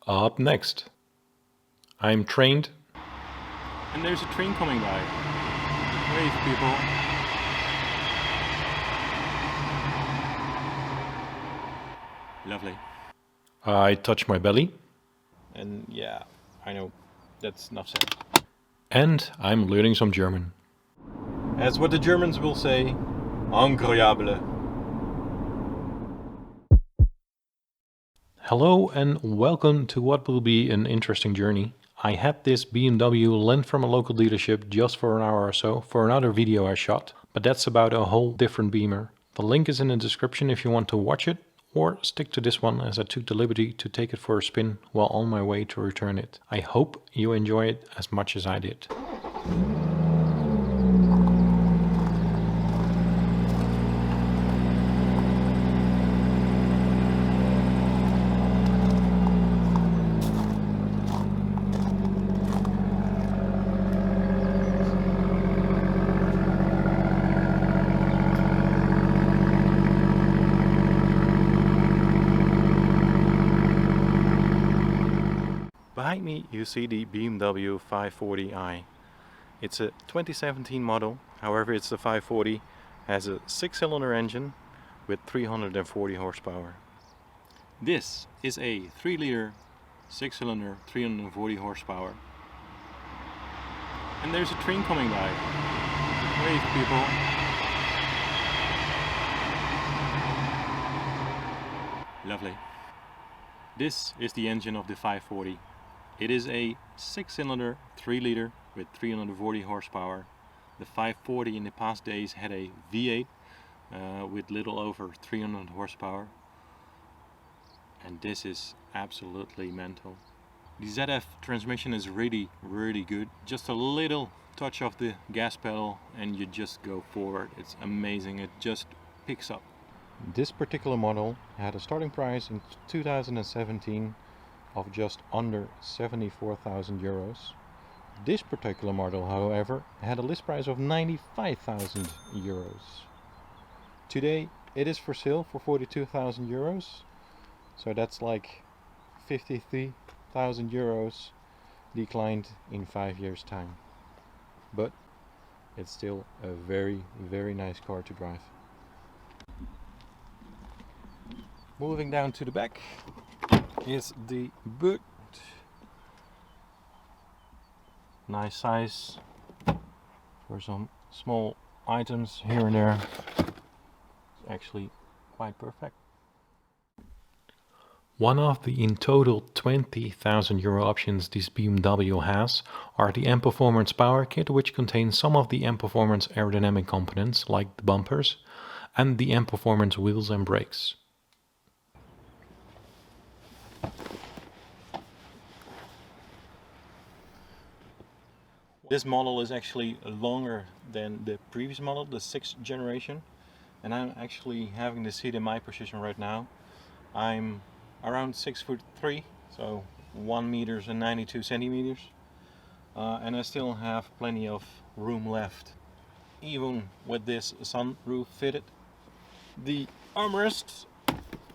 Up next, I'm trained. And there's a train coming by. Wave, people. Lovely. I touch my belly. And yeah, I know, that's enough said. And I'm learning some German. As what the Germans will say, incroyable. Hello and welcome to what will be an interesting journey. I had this BMW lent from a local dealership just for an hour or so for another video I shot, but that's about a whole different Beamer. The link is in the description if you want to watch it, or stick to this one as I took the liberty to take it for a spin while on my way to return it. I hope you enjoy it as much as I did. Behind me you see the BMW M540i. It's a 2017 model, however it's the 540, has a 6-cylinder engine with 340 horsepower. This is a 3-liter 6-cylinder 340 horsepower. And there's a train coming by. Wave, people. Lovely. This is the engine of the 540. It is a 6-cylinder 3-liter with 340 horsepower. The 540 in the past days had a V8 with little over 300 horsepower. And this is absolutely mental. The ZF transmission is really good. Just a little touch of the gas pedal and you just go forward. It's amazing, it just picks up. This particular model had a starting price in 2017 of just under 74,000 euros. This particular model, however, had a list price of 95,000 euros. Today it is for sale for 42,000 euros, so that's like 53,000 euros declined in 5 years' time. But it's still a very nice car to drive. Moving down to the back is the boot. Nice size for some small items here and there. It's actually quite perfect. One of the in total 20,000 euro options this BMW has are the M Performance Power Kit, which contains some of the M Performance aerodynamic components like the bumpers and the M Performance wheels and brakes. This model is actually longer than the previous model, the 6th generation, and I'm actually having the seat in my position right now. I'm around 6'3", so 1 meter and 92 centimeters, and I still have plenty of room left, even with this sunroof fitted. The armrests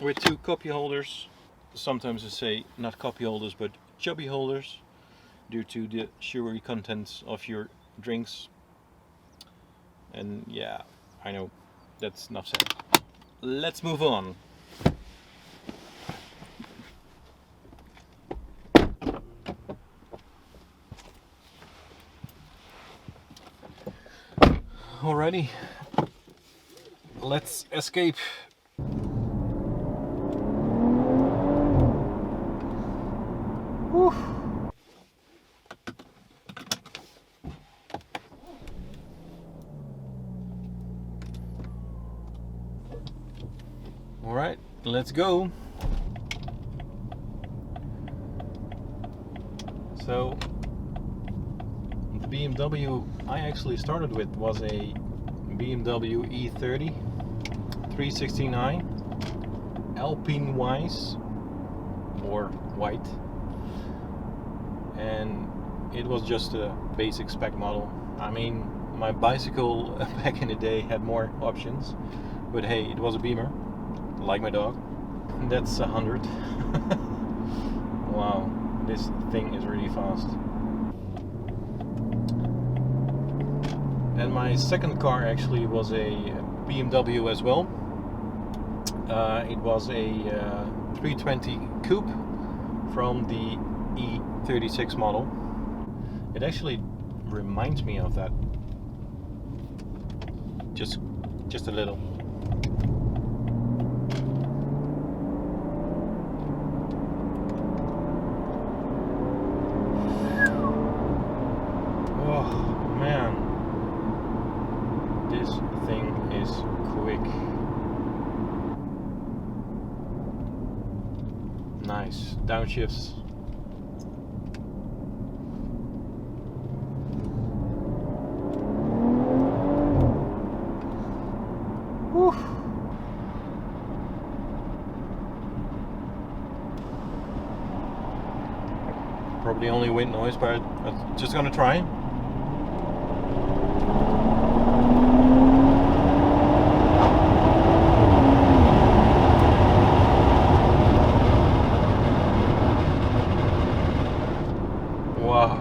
with 2 copy holders, sometimes I say not copy holders but chubby holders, due to the sugary contents of your drinks. And yeah, I know, that's enough said. Let's move on. Alrighty, let's escape. Whew. Alright, let's go. So, the BMW I actually started with was a BMW E30 316i Alpine Wise, or white, and it was just a basic spec model. I mean, my bicycle back in the day had more options, but hey, it was a Bimmer, like my dog. That's 100. Wow, this thing is really fast. And my second car actually was a BMW as well. It was a 320 Coupe from the E36 model. It actually reminds me of that. Just a little. Oh man, this thing is quick. Nice downshifts. Whew. Probably only wind noise, but I'm just gonna try. Wow.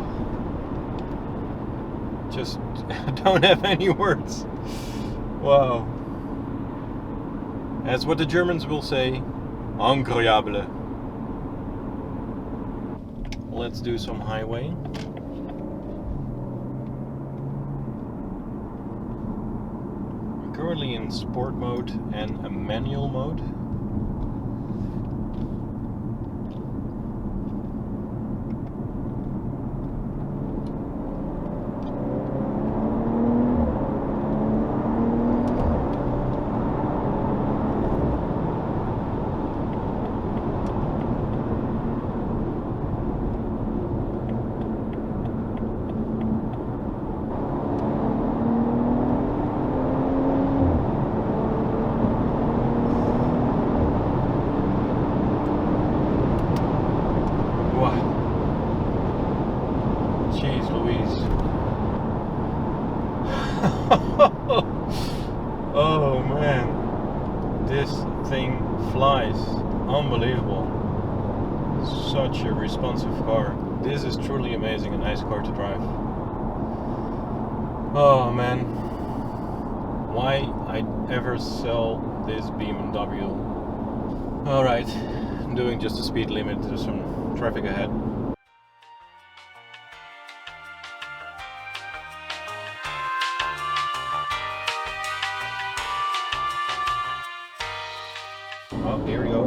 Just don't have any words. Wow. As what the Germans will say, incroyable. Let's do some highway. I'm currently in sport mode and a manual mode. Jeez Louise. Oh man, this thing flies. Unbelievable. Such a responsive car. This is truly amazing, a nice car to drive. Oh man, why I'd ever sell this BMW. Alright, I'm doing just the speed limit, there's some traffic ahead. Oh, here we go.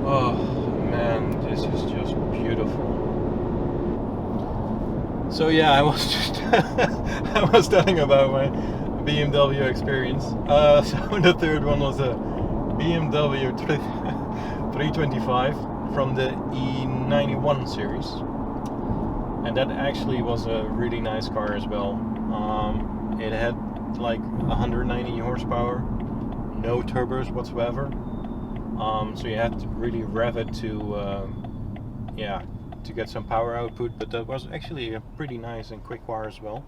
Oh man, this is just beautiful. So yeah, I was just I was telling about my BMW experience. So the third one was a BMW 325 from the E91 series, and that actually was a really nice car as well. It had like 190 horsepower, no turbos whatsoever. So you had to really rev it to to get some power output, but that was actually a pretty nice and quick car as well.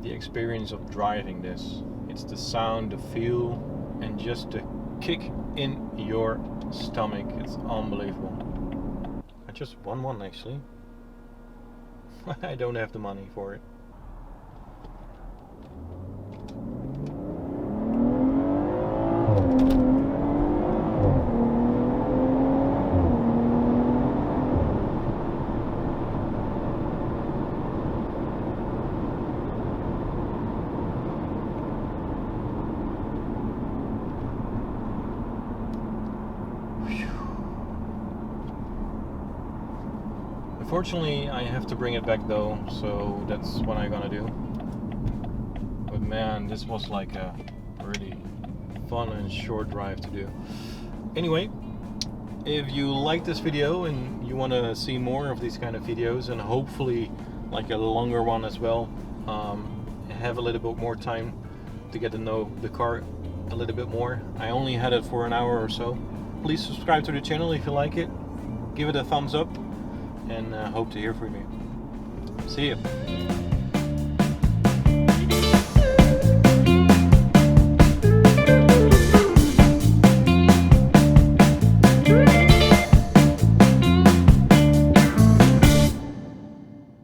The experience of driving this, it's the sound, the feel, and just the kick in your stomach, it's unbelievable. I just won one actually. I don't have the money for it. Unfortunately, I have to bring it back though, so that's what I'm gonna do. But man, this was like a really fun and short drive to do. Anyway, if you like this video and you want to see more of these kind of videos, and hopefully like a longer one as well, have a little bit more time to get to know the car a little bit more. I only had it for an hour or so. Please subscribe to the channel if you like it. Give it a thumbs up, and hope to hear from you. See you.